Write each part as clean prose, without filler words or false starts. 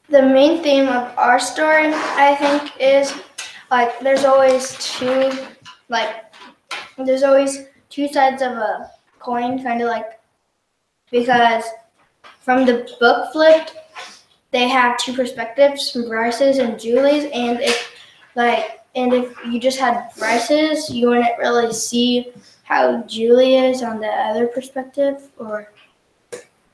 The main theme of our story, I think, is like there's always two sides of a coin, kind of like, because from the book flipped, they have two perspectives from Bryce's and Julie's, and if you just had Bryce's, you wouldn't really see how Julie is on the other perspective, or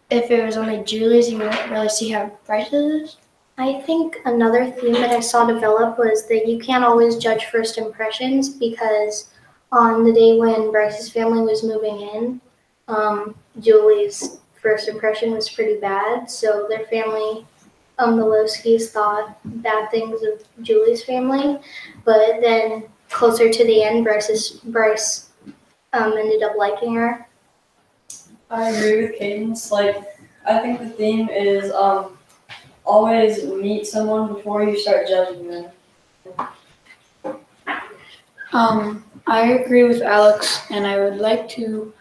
if it was only Julie's, you wouldn't really see how Bryce's is. I think another theme that I saw develop was that you can't always judge first impressions, because on the day when Bryce's family was moving in, Julie's first impression was pretty bad. So their family, the Lowskis, thought bad things of Julie's family, but then closer to the end, Bryce ended up liking her. I agree with Cadence. I think the theme is always meet someone before you start judging them. I agree with Alex, and I would like to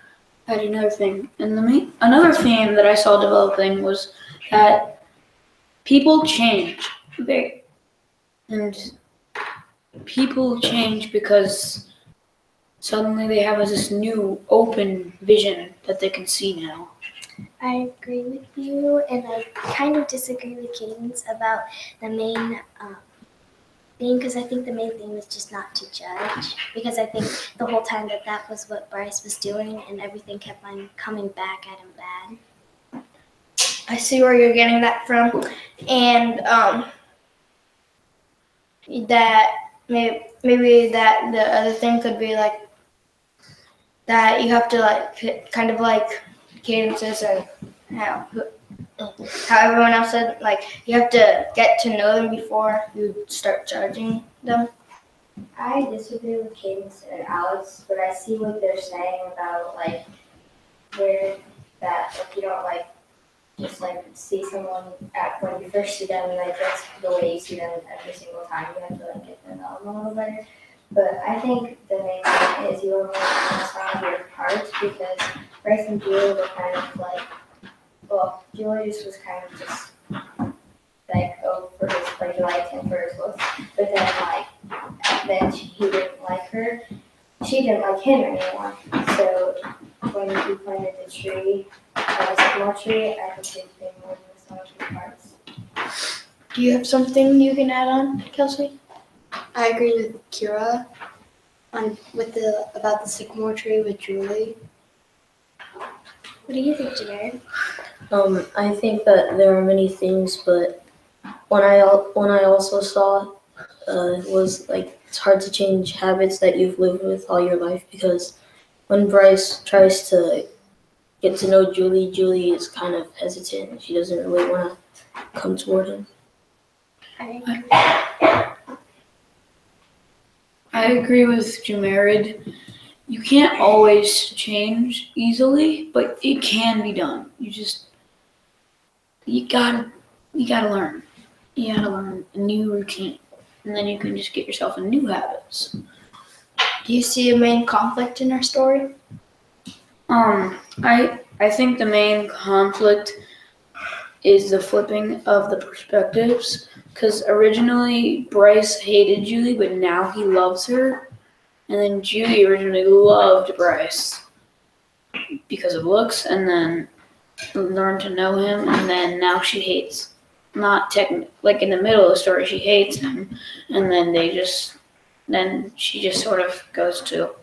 add another thing. And another theme that I saw developing was that people change. People change because suddenly they have this new open vision that they can see now. I agree with you, and I kind of disagree with Cadence about the main theme, because I think the main theme is just not to judge, because I think the whole time that was what Bryce was doing, and everything kept on coming back at him bad. I see where you're getting that from, and that maybe that the other thing could be like that you have to like kind of like Cadences and how everyone else said, like you have to get to know them before you start judging them. I disagree with Cadence and Alex, but I see what they're saying about like where that like you don't like just like see someone when you first see them, like that's the way you see them every single time. You have to like get to know them a little better. But I think the main thing is you only understand your parts, because Bryce and Julie were kind of like, well, Julie just was kind of just like, oh, for his, like, liked him for his looks. But then he didn't like her. She didn't like him anymore. So when he planted the tree, the sycamore tree, I think they more than the sum of two parts. Do you have something you can add on, Kelsey? I agree with Kira about the sycamore tree with Julie. What do you think, Jared? I think that there are many things, but one I also saw was like it's hard to change habits that you've lived with all your life, because when Bryce tries to get to know Julie, Julie is kind of hesitant. She doesn't really want to come toward him. I agree with Jared. You can't always change easily, but it can be done. You gotta learn. You gotta learn a new routine, and then you can just get yourself in new habits. Do you see a main conflict in our story? I think the main conflict is the flipping of the perspectives, because originally Bryce hated Julie, but now he loves her. And then Julie originally loved Bryce because of looks, and then learned to know him, and then now she hates. Not technically, like in the middle of the story, she hates him, and then she just sort of goes to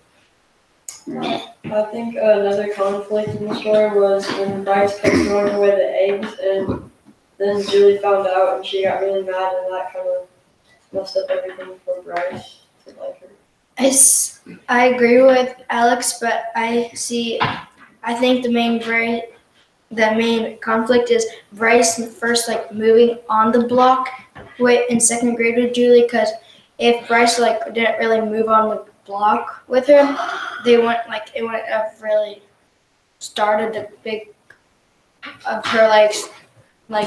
meh. I think another conflict in the story was when Bryce kept throwing away the eggs, and then Julie found out, and she got really mad, and that kind of messed up everything for Bryce to like her. I agree with Alex, but I think the main conflict is Bryce first like moving on the block in second grade with Julie, because if Bryce like didn't really move on the block with her, it wouldn't have really started the big of her like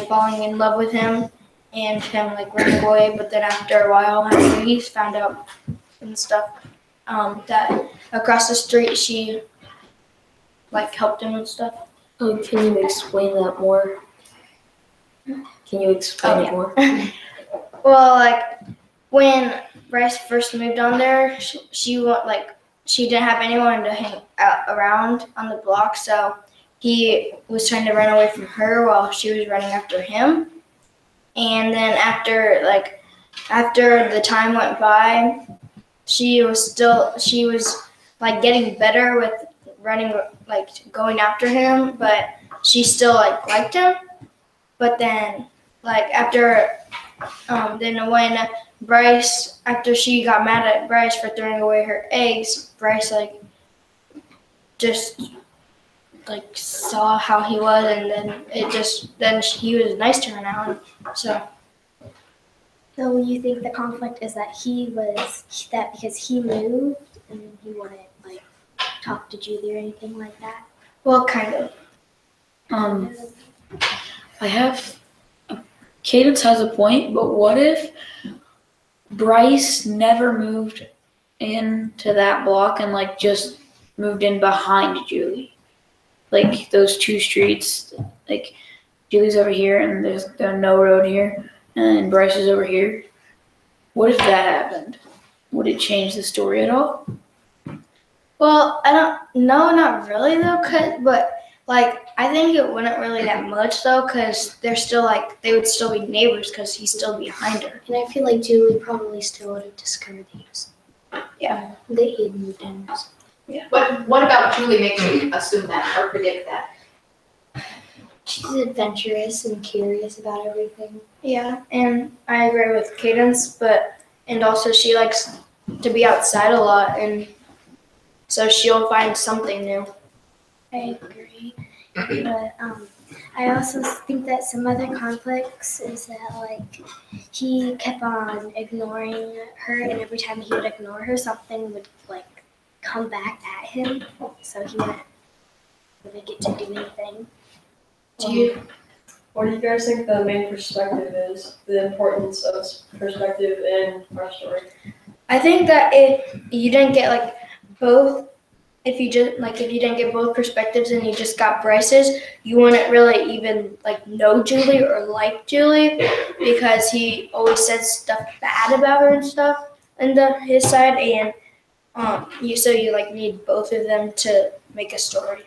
falling in love with him and him like running away. But then after a while, after he's found out and stuff, that across the street she like helped him and stuff. Oh, can you explain that more? Can you explain it yeah. more? Well, like when Bryce first moved on there, she didn't have anyone to hang out around on the block, so he was trying to run away from her while she was running after him. And then after the time went by, she was like getting better with running, like going after him, but she still like liked him. But then like then when Bryce, after she got mad at Bryce for throwing away her eggs, Bryce like just like saw how he was, and then he was nice to her now. So So you think the conflict is that that because he moved and he wouldn't like talk to Julie or anything like that? well, kind of. I have. Cadence has a point, but what if Bryce never moved into that block and like just moved in behind Julie? Like those two streets, like Julie's over here and there's no road here, and Bryce is over here. What if that happened? Would it change the story at all? Well, I don't know, not really though, but like I think it wouldn't really that much though, because they would still be neighbors because he's still behind her. And I feel like Julie probably still would have discovered Yeah. that he had moved in. What about Julie makes you assume that or predict that? She's adventurous and curious about everything. Yeah, and I agree with Cadence, and also she likes to be outside a lot, and so she'll find something new. I agree. But I also think that some other conflicts is that like he kept on ignoring her, and every time he would ignore her, something would like come back at him, so he wouldn't really get to do anything. What do you guys think the main perspective is? The importance of perspective in our story? I think that if you didn't get like both, if you didn't get both perspectives and you just got Bryce's, you wouldn't really even like know Julie or like Julie, because he always said stuff bad about her and stuff on his side, and you like need both of them to make a story.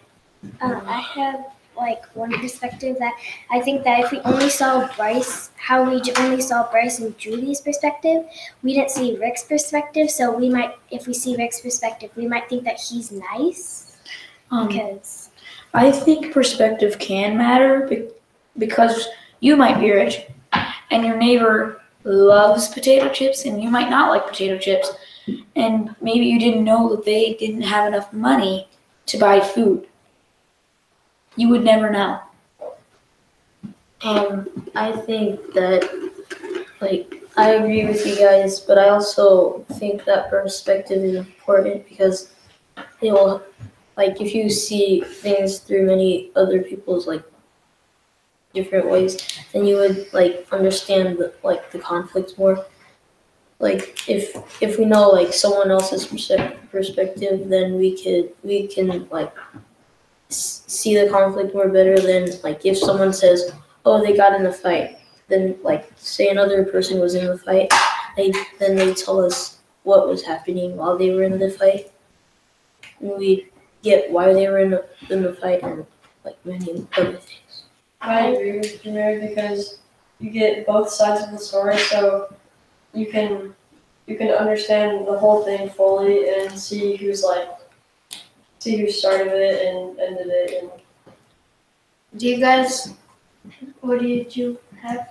I have like one perspective that I think that if we only saw Bryce, how we only saw Bryce and Julie's perspective, we didn't see Rick's perspective. So we might, if we see Rick's perspective, we might think that he's nice because I think perspective can matter because you might be rich and your neighbor loves potato chips and you might not like potato chips, and maybe you didn't know that they didn't have enough money to buy food. You would never know. I think that, like, I agree with you guys, but I also think that perspective is important because it will, like, if you see things through many other people's, like, different ways, then you would, like, understand, the conflicts more. Like, if we know, like, someone else's perspective, then we can, like, see the conflict more better than, like, if someone says, oh, they got in a fight, then, like, say another person was in the fight, then they tell us what was happening while they were in the fight, and we get why they were in the fight and, like, many other things. I agree with you, Mary, because you get both sides of the story, so you can understand the whole thing fully and see who started it and ended it. And What did you have?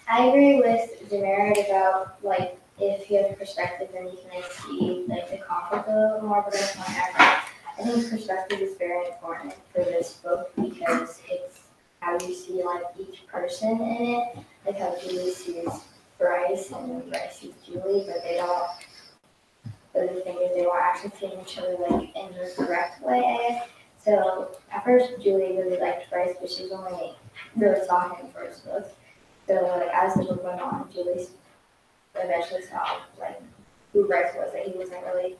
I agree with Jared about like if you have a perspective then you can like see like the conflict a little more, but that's not accurate. I think perspective is very important for this book because it's how you see like each person in it, like how Julie sees Bryce and Bryce sees Julie, but they don't. But the thing is, they won't actually see each other like in the correct way, I guess. So at first, Julie really liked Bryce, but she's only really saw him for his book. So like as the book went on, Julie eventually saw like who Bryce was. That he wasn't really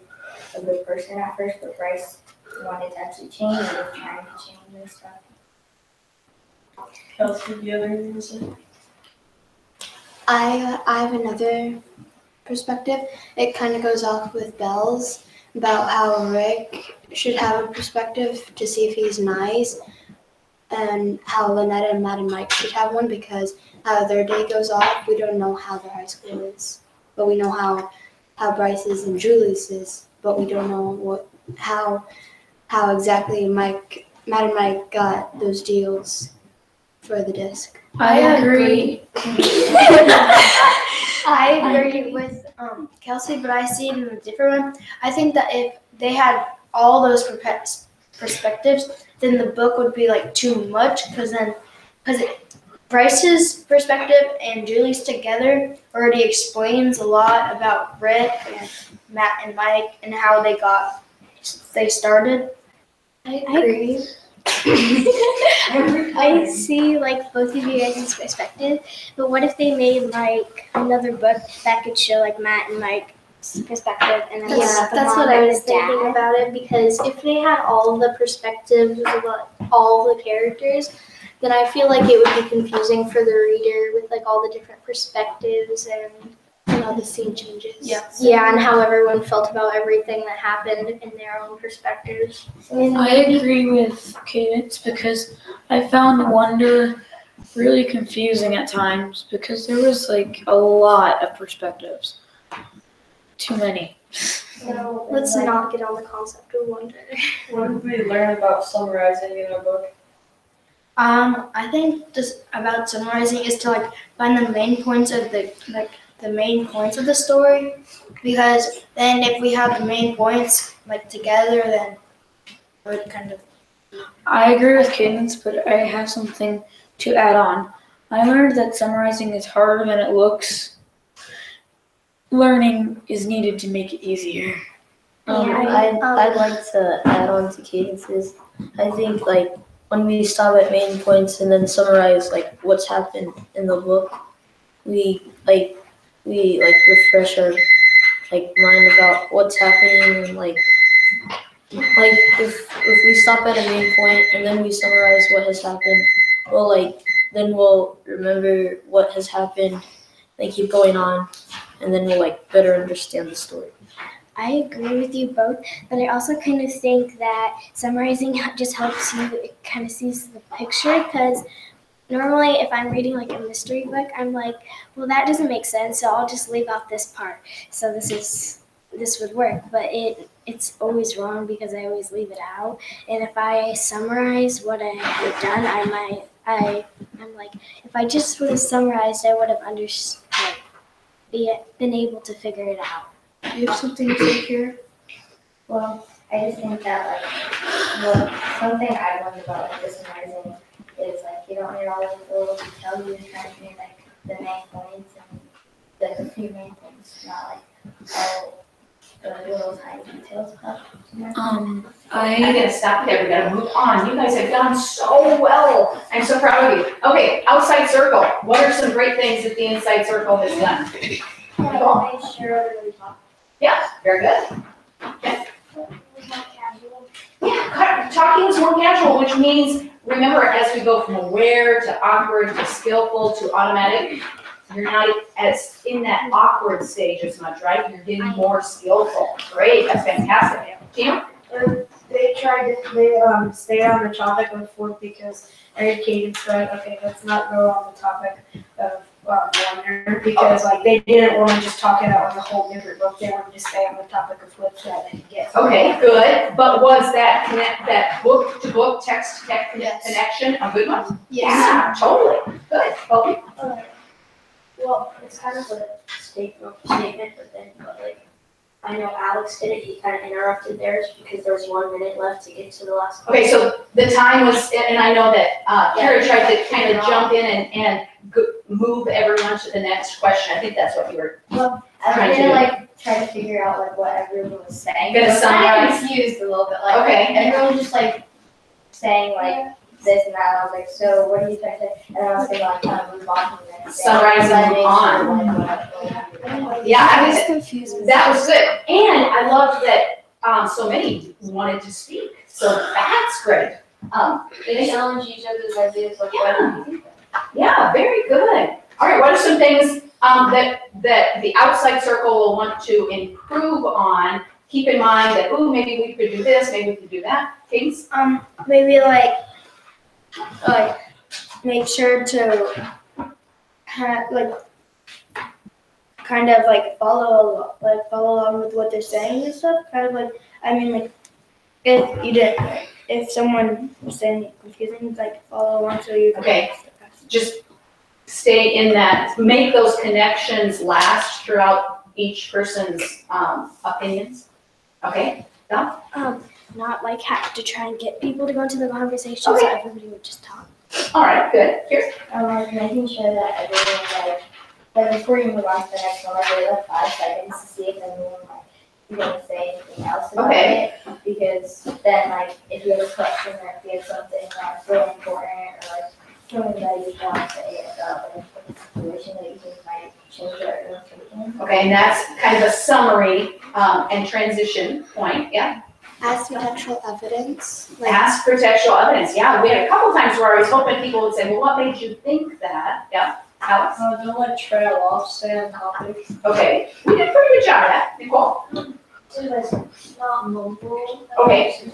a good person at first, but Bryce wanted to actually change and was trying to change and stuff. Kelsey, do you have anything to say? I have another perspective. It kind of goes off with Belle's about how Rick should have a perspective to see if he's nice, and how Lynette and Matt and Mike should have one because how their day goes off, we don't know how their high school is, but we know how Bryce's and Julie's is, but we don't know how exactly Matt and Mike got those deals for the disc. I agree. I agree with Kelsey, but I see it in a different one. I think that if they had all those perspectives, then the book would be like too much because Bryce's perspective and Julie's together already explains a lot about Rick and Matt and Mike and how they started. I agree. I see like both of you guys' perspective, but what if they made like another book that could show like Matt and Mike's perspective and then That's what I was thinking about it, because if they had all of the perspectives of all the characters, then I feel like it would be confusing for the reader with like all the different perspectives and all the scene changes. Yeah, and how everyone felt about everything that happened in their own perspectives. I agree with Cadence because I found Wonder really confusing at times because there was like a lot of perspectives. Too many. So let's not get on the concept of wonder. What did we learn about summarizing in our book? I think just about summarizing is to like find the main points of the main points of the story, because then if we have the main points like together, then it would kind of. I agree with Cadence, but I have something to add on. I learned that summarizing is harder than it looks. Learning is needed to make it easier. I'd like to add on to Cadence's. I think like when we stop at main points and then summarize like what's happened in the book, we refresh our like mind about what's happening, and like if we stop at a main point and then we summarize what has happened, then we'll remember what has happened and keep going on, and then we'll like better understand the story. I agree with you both, but I also kind of think that summarizing just helps you kind of sees the picture, because normally if I'm reading like a mystery book, I'm like, well, that doesn't make sense, so I'll just leave out this part. So this would work, but it's always wrong because I always leave it out. And if I summarize what I have done, I'm like, if I just would have summarized, I would have been able to figure it out. Do you have something to say here? Well, I just think that something I learned about like summarizing is like you don't need all those little details. You just try to make like the main points and like a few main points, not like all the little tiny details. I'm gonna stop there. We gotta move on. You guys have done so well. I'm so proud of you. Okay, outside circle. What are some great things that the inside circle has done? I sure really talk. Yeah, very good. It was more casual. Yeah, talking is more casual, which means, remember, as we go from aware to awkward to skillful to automatic, you're not as in that awkward stage as much, right? You're getting more skillful. Great, that's fantastic. Tim? They tried to stay on the topic of food because Eric Cadence said, okay, let's not go on the topic of wonder, because like they didn't want to just talk about like a whole different book. They wanted to stay on the topic of flip so that they could get. Okay, good. But was that book to book, text to text connection a good one? Yes. Yeah, totally. Good. Okay. Well, it's kind of a statement, but like I know Alex did it. He kind of interrupted theirs because there was 1 minute left to get to the last question. Okay, so the time was, and I know that Carrie tried to kind of jump in and move everyone to the next question. I think that's what you were. Well, I was gonna try to figure out like what everyone was saying. Gonna I was summarize? kind of confused a little bit. Like everyone was just like saying like this and that. I was like, so what are you trying to say? And I was gonna like kind of move on to the next thing. Summarize and move on. Yeah, I was confused. that was good, and I loved that so many wanted to speak. So that's great. They challenge each other's ideas like what do you think? Yeah, very good. All right, what are some things that the outside circle will want to improve on. Keep in mind that, ooh, maybe we could do this, maybe we could do that. Cadence? Maybe like make sure to kind of like follow along with what they're saying and stuff. Kind of like, I mean, like if someone was saying confusing, like follow along so you can. Okay. Just stay in that, make those connections last throughout each person's opinions. Okay? Not like have to try and get people to go into the conversation so everybody would just talk. All right, good. Here. Making sure that everyone like before you move on to the next one, like wait like 5 seconds to see if anyone is gonna say anything else about it. Because then like if you have a question or if you have something that's really important or like something that you want to say about like a situation that you think might change your thinking. Okay, and that's kind of a summary and transition point. Yeah. Ask contextual evidence. Ask for textual evidence. Yeah, we had a couple times where I was hoping people would say, well, what made you think that? Yeah. Alex? Don't like trail off, stay on topic. Okay, we did a pretty good job of that. Nicole? Not mumble. Okay.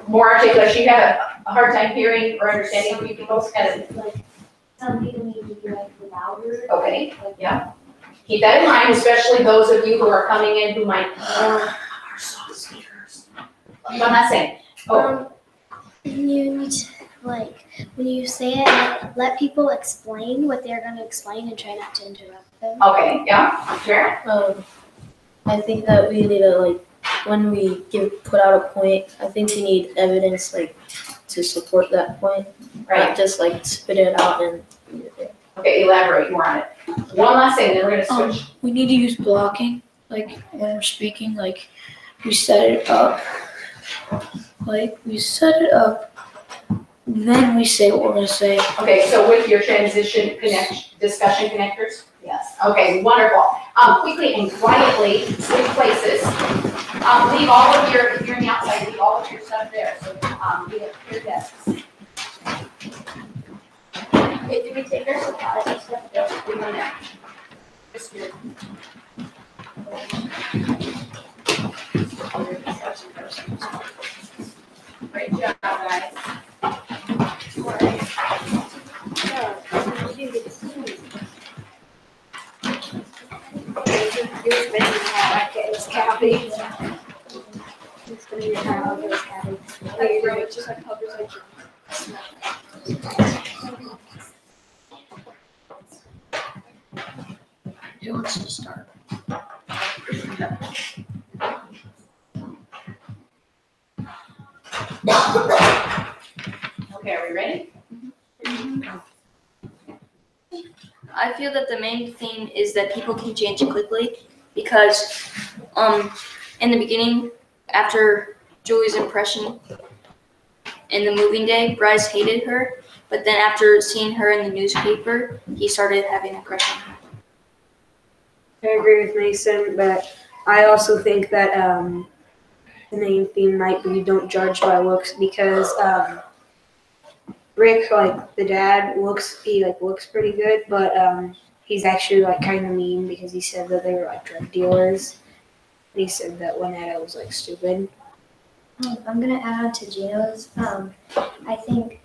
More articulation. You have a hard time hearing or understanding what people said. Like some people need to be like louder. Okay, yeah. Keep that in mind, especially those of you who are coming in who might are soft speakers. I'm not saying. You need to, like, when you say it, let people explain what they're going to explain and try not to interrupt them. Okay, yeah, sure. I think that we need to like when we put out a point. I think we need evidence like to support that point, Right. not just like spit it out and. Okay, elaborate more on it. One last thing, then we're gonna switch. We need to use blocking, like when we're speaking, like we set it up, then we say what we're gonna say. Okay, so with your transition discussion connectors? Yes. Okay, wonderful. Quickly and quietly switch places. Leave all of your, if you're on the outside, leave all of your stuff there. So we have clear desks. Okay, did we take our supplies and stuff? Yes, we went there. Just your. Great job, guys. Yours made me like it was Cabby. It's gonna be kind of like Cabby. It just like hovers like Who wants to start? Okay, are we ready? I feel that the main theme is that people can change quickly because in the beginning, after Julie's impression in the moving day, Bryce hated her, but then after seeing her in the newspaper, he started having a crush on her. I agree with Mason, but I also think that the main theme might be don't judge by looks because Rick, like the dad, looks pretty good, but he's actually like kind of mean because he said that they were like drug dealers. And he said that Lynetta was like stupid. I'm gonna add on to Gino's. I think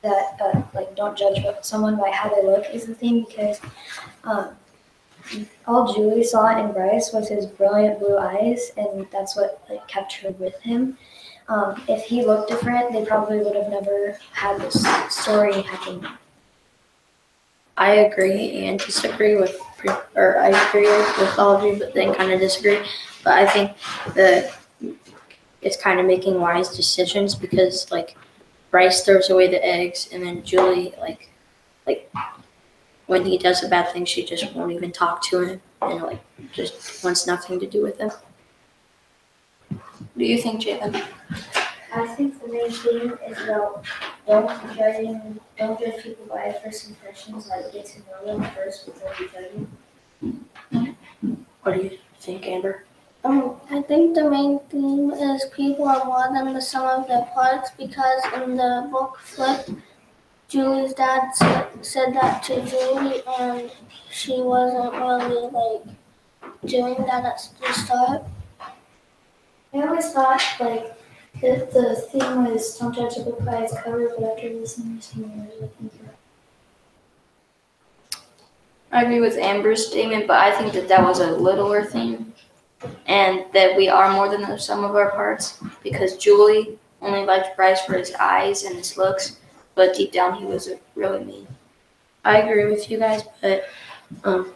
that like don't judge someone by how they look is the thing because all Julie saw in Bryce was his brilliant blue eyes, and that's what like kept her with him. If he looked different, they probably would have never had this story happen. I agree and disagree with, or I agree with all of you, but then kind of disagree. But I think that it's kind of making wise decisions because like Bryce throws away the eggs, and then Julie like when he does a bad thing, she just won't even talk to him and like just wants nothing to do with him. What do you think, Jalen? I think the main theme is about don't judge people by first impressions, like get to know them first before you judge them. What do you think, Amber? I think the main theme is people are more than the sum of their parts because in the book Flip, Julie's dad said that to Julie, and she wasn't really doing that at the start. I always thought the theme was don't judge a book by its cover, but after listening to you, I really think you're right. I agree with Amber's statement, but I think that was a littler theme, and that we are more than the sum of our parts, because Julie only liked Bryce for his eyes and his looks, but deep down he was really mean. I agree with you guys, but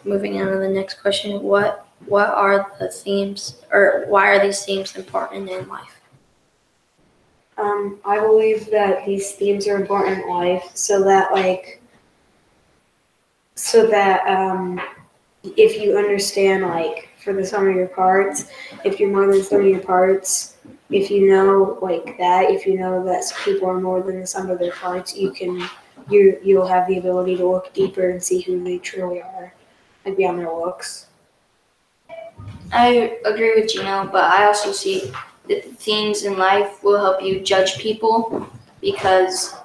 moving on to the next question, what are the themes, or why are these themes important in life? I believe that these themes are important in life so that if you understand for the sum of your parts, if you're more than the sum of your parts, if you know if you know that people are more than the sum of their parts, you'll have the ability to look deeper and see who they truly are, beyond their looks. I agree with Gino, but I also see that the themes in life will help you judge people, because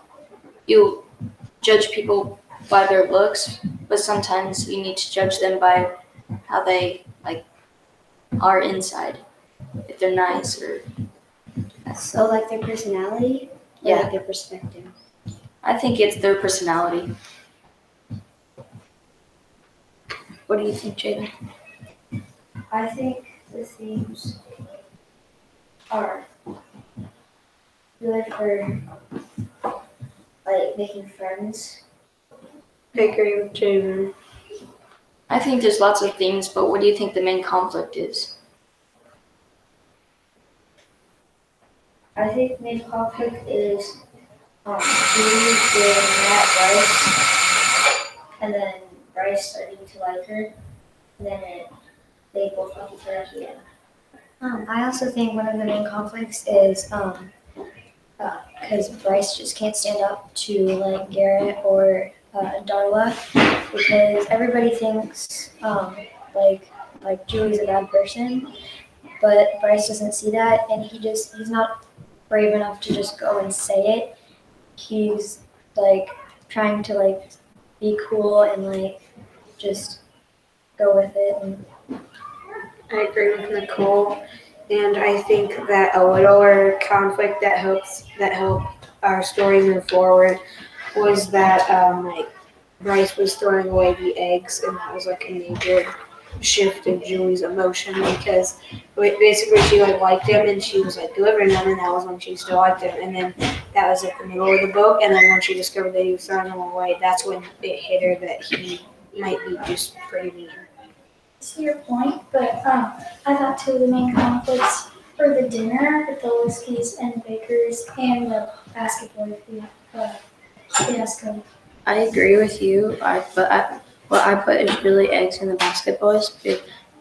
you judge people by their looks, but sometimes you need to judge them by how they are inside, if they're nice or. So like their personality? Or Yeah. like their perspective? I think it's their personality. What do you think, Jaden? I think the themes are good for making friends. I agree with Jaden. I think there's lots of themes, but what do you think the main conflict is? I think the main conflict is Julie getting mad at Bryce, and then Bryce starting to like her, and then they both love each other at the end. I also think one of the main conflicts is because Bryce just can't stand up to Garrett or Darla, because everybody thinks Julie's a bad person, but Bryce doesn't see that, and he's not brave enough to just go and say it. He's trying to be cool and just go with it. And I agree with Nicole, and I think that a littler conflict that helped our story move forward was that Bryce was throwing away the eggs, and that was a major shift in Julie's emotion, because basically she liked him and she was delivering them, and that was when she still liked him, and then that was at the middle of the book, and then when she discovered that he was throwing them away, that's when it hit her that he might be just pretty mean. To your point, but I thought two of the main conflicts were the dinner with the Whiskies and Bakers and the basketball fiasco. I agree with you. What I put is Julie eggs in the basket boys.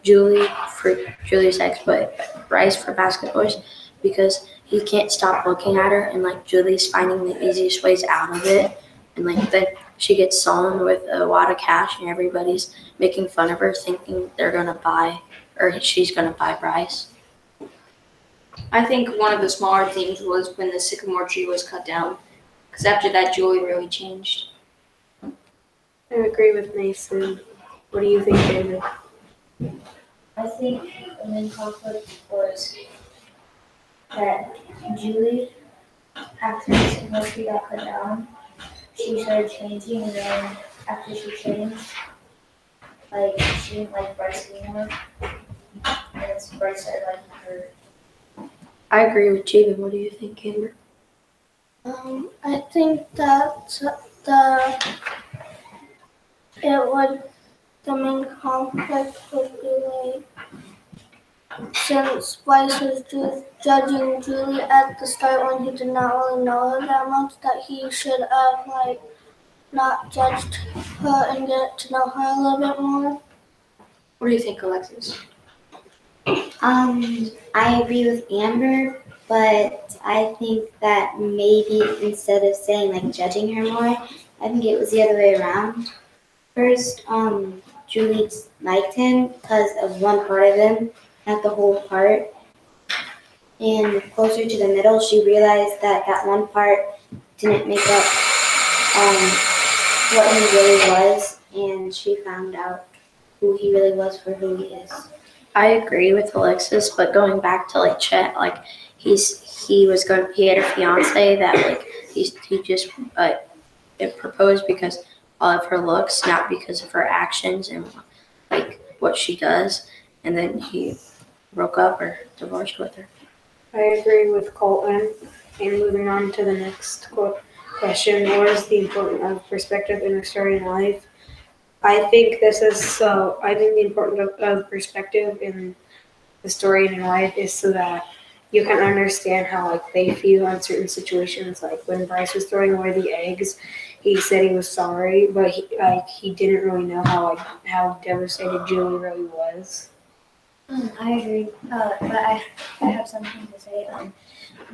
Julie for Julie's eggs, but Bryce for basket boys, because he can't stop looking at her, and Julie's finding the easiest ways out of it, and then she gets sullen with a lot of cash, and everybody's making fun of her, thinking they're gonna buy, or she's gonna buy Bryce. I think one of the smaller themes was when the sycamore tree was cut down, because after that Julie really changed. I agree with Mason. What do you think, David? I think the main conflict was that Julie, after the sycamore tree got cut down, she started changing, and then after she changed, she didn't like Bryce anymore, and so Bryce started liking her. I agree with Jaden. What do you think, Amber? I think that the main conflict would be since Bryce was judging Julie at the start when he did not really know her that much, that he should have not judged her and get to know her a little bit more. What do you think, Alexis? I agree with Amber, but I think that maybe instead of saying judging her more, I think it was the other way around. First, Julie liked him because of one part of him, not the whole part. And closer to the middle, she realized that one part didn't make up what he really was, and she found out who he really was for who he is. I agree with Alexis, but going back to like Chet, like he had a fiance that like he just it proposed because of her looks, not because of her actions and like what she does, and then he broke up or divorced with her. I agree with Colton. And moving on to the next question, what is the importance of perspective in a story in life? I think the importance of perspective in the story in your life is so that you can understand how like they feel in certain situations. Like when Bryce was throwing away the eggs, he said he was sorry, but he didn't really know how devastated Julie really was. I agree, but I have something to say.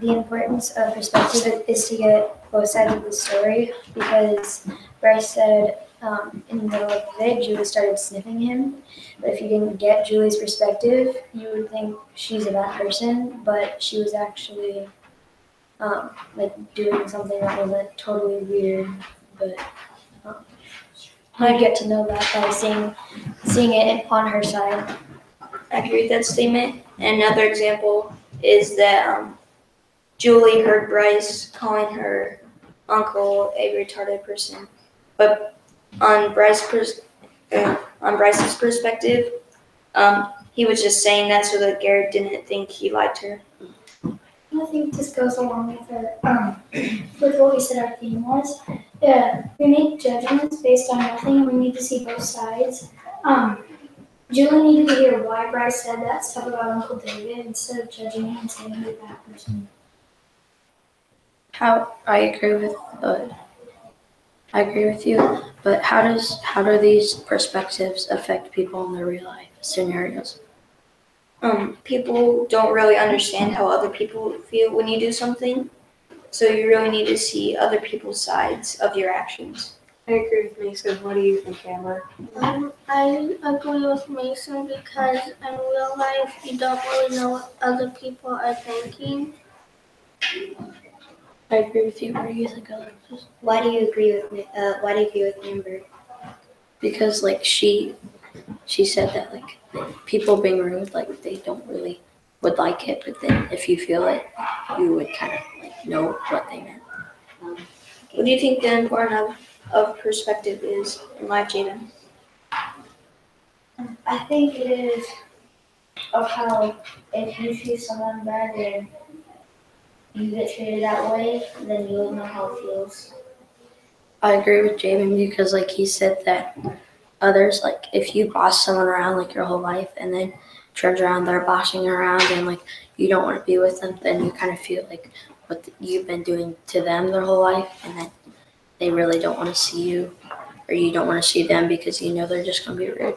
The importance of perspective is to get both sides of the story because Bryce said in the middle of the day, Julie started sniffing him. But if you didn't get Julie's perspective, you would think she's a bad person, but she was actually like doing something that wasn't totally weird. But I get to know that by seeing it on her side. I agree with that statement. And another example is that Julie heard Bryce calling her uncle a retarded person, but on Bryce's perspective, he was just saying that so that Garrett didn't think he liked her. I think this goes along with what we said our theme was. We make judgments based on nothing, and we need to see both sides. Julie needed to hear why Bryce said that stuff about Uncle David instead of judging him and saying he's a bad person. I agree with you, but how do these perspectives affect people in their real life scenarios? People don't really understand how other people feel when you do something, so you really need to see other people's sides of your actions. I agree with Mason. What do you think, Amber? I agree with Mason because in real life you don't really know what other people are thinking. I agree with you. What do you think, Alexis? Why do you agree with me? Why do you agree with Amber? Because like she said that like people being rude, like they don't really would like it, but then if you feel it, you would kind of like know what they meant. What do you think the importance of perspective is in life, Jaden? I think it is of how if you see someone bad and you get treated that way, then you'll know how it feels. I agree with Jamin because like he said that others, like if you boss someone around like your whole life and then turns around they're bossing around and like you don't want to be with them, then you kind of feel like what you've been doing to them their whole life, and then they really don't want to see you or you don't want to see them because you know they're just going to be rude.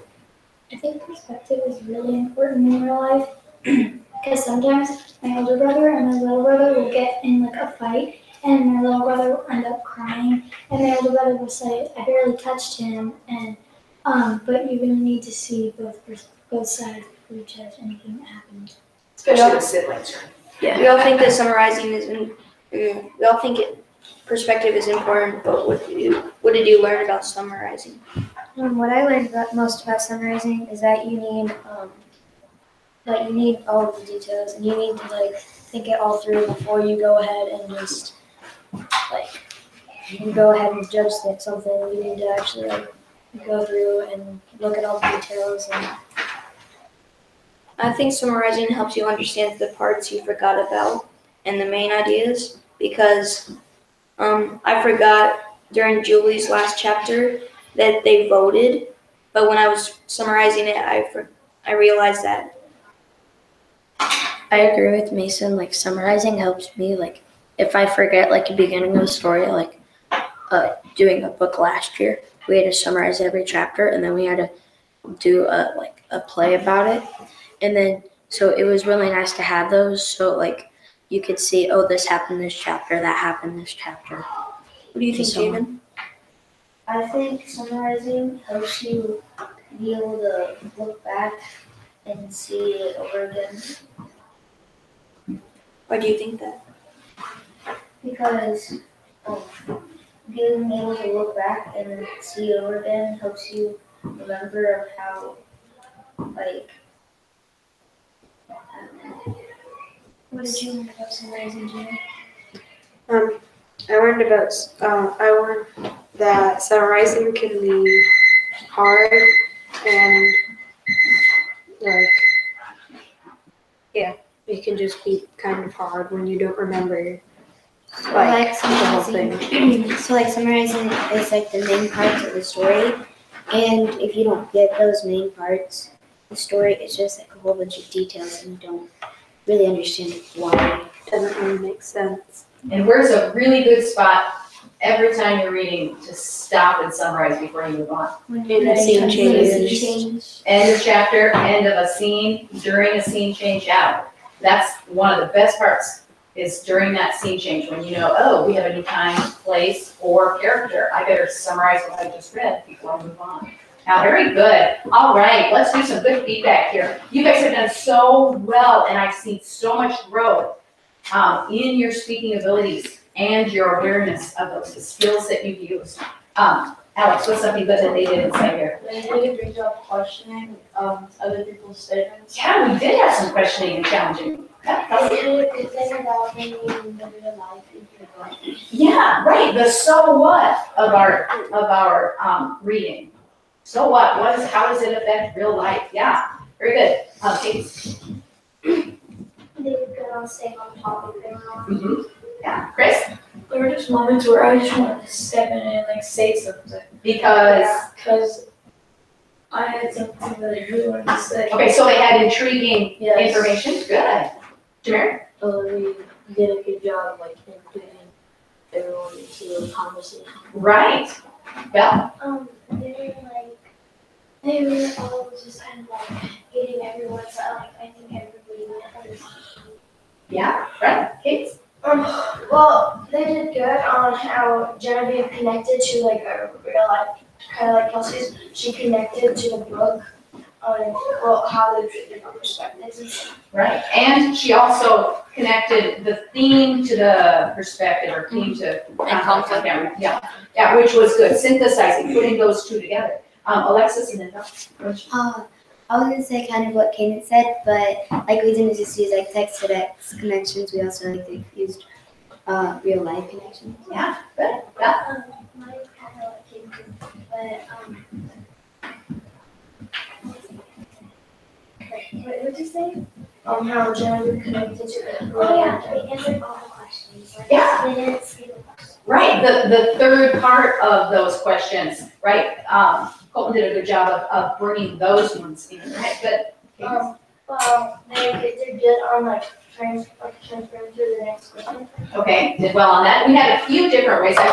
I think perspective is really important in real life because sometimes my older brother and my little brother will get in like a fight, and my little brother will end up crying, and my older brother will say, "I barely touched him," and but you really need to see both sides before you judge anything that happened. Especially with siblings. We all think that summarizing we all think perspective is important, but what did you learn about summarizing? What I learned most about summarizing is that you need all of the details, and you need to like think it all through before you go ahead and just like you go ahead and judge something. You need to actually like go through and look at all the details. And I think summarizing helps you understand the parts you forgot about and the main ideas, because I forgot during Julie's last chapter that they voted, but when I was summarizing it, I realized that. I agree with Mason. Like summarizing helps me. Like if I forget like the beginning of the story, like doing a book last year, we had to summarize every chapter, and then we had to do a play about it, and then so it was really nice to have those. So like you could see, oh, this happened this chapter, that happened this chapter. What do you think, Javen? I think summarizing helps you be able to look back and see it over again. Why do you think that? Because being able to look back and see it over again helps you remember of how, like, What did you learn about summarizing, Jimmy? I learned that summarizing can be hard and like it can just be kind of hard when you don't remember like the whole thing. So like summarizing is like the main parts of the story, and if you don't get those main parts, the story is just like a whole bunch of details, and you don't really understand why. It doesn't really make sense. And where's a really good spot every time you're reading to stop and summarize before you move on? In a scene change. End of chapter, end of a scene, during a scene change out. That's one of the best parts, is during that scene change when you know, oh, we have a new time, place, or character. I better summarize what I just read before I move on. Now, very good. All right, let's do some good feedback here. You guys have done so well, and I've seen so much growth in your speaking abilities and your awareness of those, the skills that you've used. Alex, what's something good that they did inside here? They did a great job questioning other people's statements. Yeah, we did have some questioning and challenging. They did a good thing about bringing the real life into the book. Yeah, right, the so what of our reading. So what? How does it affect real life? Yeah, very good. Kate. They were good on staying on topic. They were on. Yeah, Chris? There were just moments where I just wanted to step in and like say something Because, I had something that I really wanted to say. okay, so they had intriguing Yes. information. Good. Jamir? We did a good job of like including everyone into the conversation. Right. Belle? They were all just kind of like getting everyone, so like I think everybody would understand. Yeah, right. Kate? Well, they did good on how Genevieve connected to like a real life, kind of like Kelsey's. She connected to the book on how they're different perspectives and stuff. Right. And she also connected the theme to the perspective, or theme to conflict. Yeah, which was good. Synthesizing, putting those two together. Alexis and then Belle. I was gonna say kind of what Kanan said, but like we didn't just use like text to text connections. We also like used real life connections. Yeah, good. Yeah. Mine kind of like came through, but what did you say? How Genevieve connected to the Oh yeah, they answered all the questions. Like, Yeah. They didn't skip a question. Right. The third part of those questions, right? Colton did a good job of bringing those ones in, right? But They did good on like transferring to the next question. okay, did well on that. We had a few different ways. I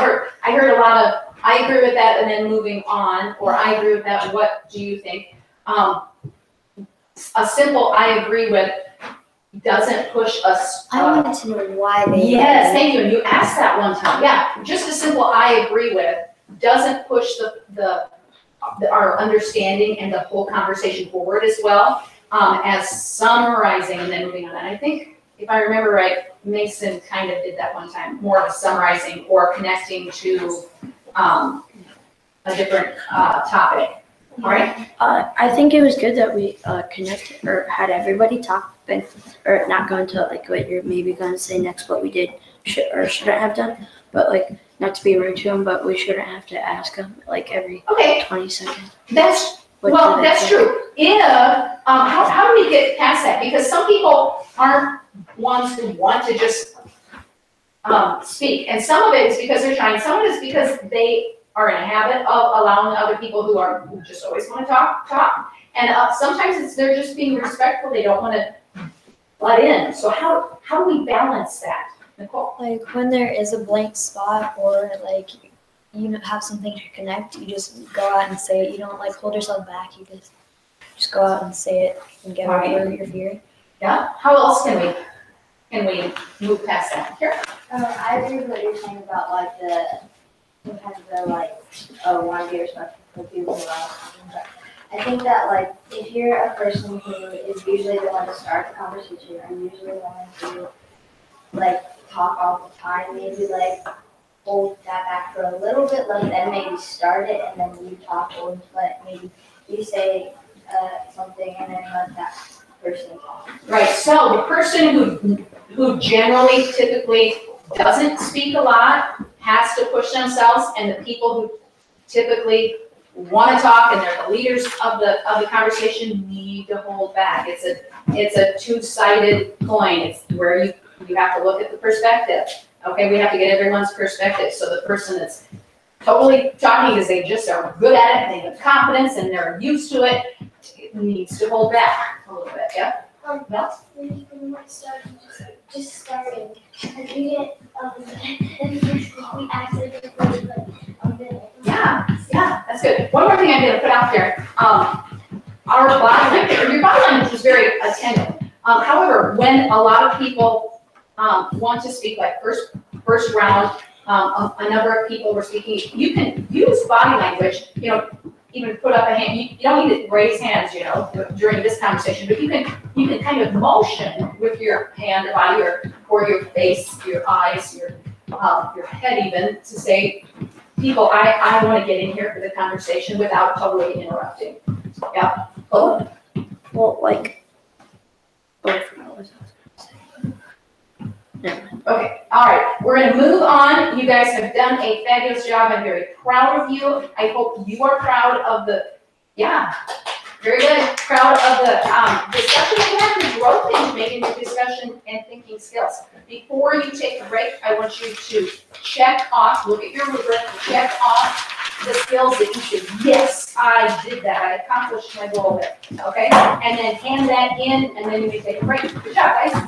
heard a lot of, I agree with that, and then moving on, or I agree with that, what do you think? A simple I agree with doesn't push us. I wanted to know why they. Yes, thank you. And you asked that one time. Yeah, just a simple I agree with doesn't push our understanding and the whole conversation forward as well as summarizing and then moving on. And I think, if I remember right, Mason kind of did that one time, more of a summarizing or connecting to a different topic. All right. I think it was good that we connected or had everybody talk, or not go into like what you're maybe going to say next, what we did or shouldn't have done, but like not to be rude to them, but we shouldn't have to ask them like every 20 seconds. That's true. If how do we get past that? Because some people aren't ones who want to just speak, and some of it is because they're trying. Some of it is because they are in a habit of allowing other people who just always want to talk. And sometimes they're just being respectful. They don't want to butt in. So how do we balance that, Nicole? Like when there is a blank spot or like you have something to connect, you just go out and say it. You don't like hold yourself back. You just go out and say it and get over your fear. Yeah. How else can we move past that? Here. I agree with what you're saying about like sometimes they're like, oh, want to be respectful for people who are talking, but I think that like if you're a person who is usually the one to start the conversation and usually wanting to like talk all the time, maybe like hold that back for a little bit, then maybe start it, and then you talk, or let maybe you say something, and then let that person talk. Right, so the person who generally typically doesn't speak a lot has to push themselves, and the people who typically want to talk and they're the leaders of the conversation need to hold back. It's a two-sided coin. It's where you have to look at the perspective. Okay, we have to get everyone's perspective. So the person that's totally talking because they just are good at it, they have confidence and they're used to it, needs to hold back a little bit. Yeah. That's when you might start just starting. As we get we actually get really like Yeah, that's good. One more thing I'm gonna put out there, our body language, or your body language is very attentive. However, when a lot of people, want to speak, like first round, a number of people were speaking, you can use body language, even put up a hand, you don't need to raise hands, during this conversation, but you can kind of motion with your hand or body or your face, your eyes, your head even, to say, people, I want to get in here for the conversation without totally interrupting. Yeah. Oh. Well, like, I forgot what I was gonna say. Never mind. Okay. All right. We're going to move on. You guys have done a fabulous job. I'm very proud of you. I hope you are proud of the. Yeah. Very good. Proud of the discussion we had, the growth into making the discussion and thinking skills. Before you take a break, I want you to check off, look at your rubric, check off the skills that you should, yes, I did that. I accomplished my goal there. Okay? And then hand that in, and then you can take a break. Good job, guys.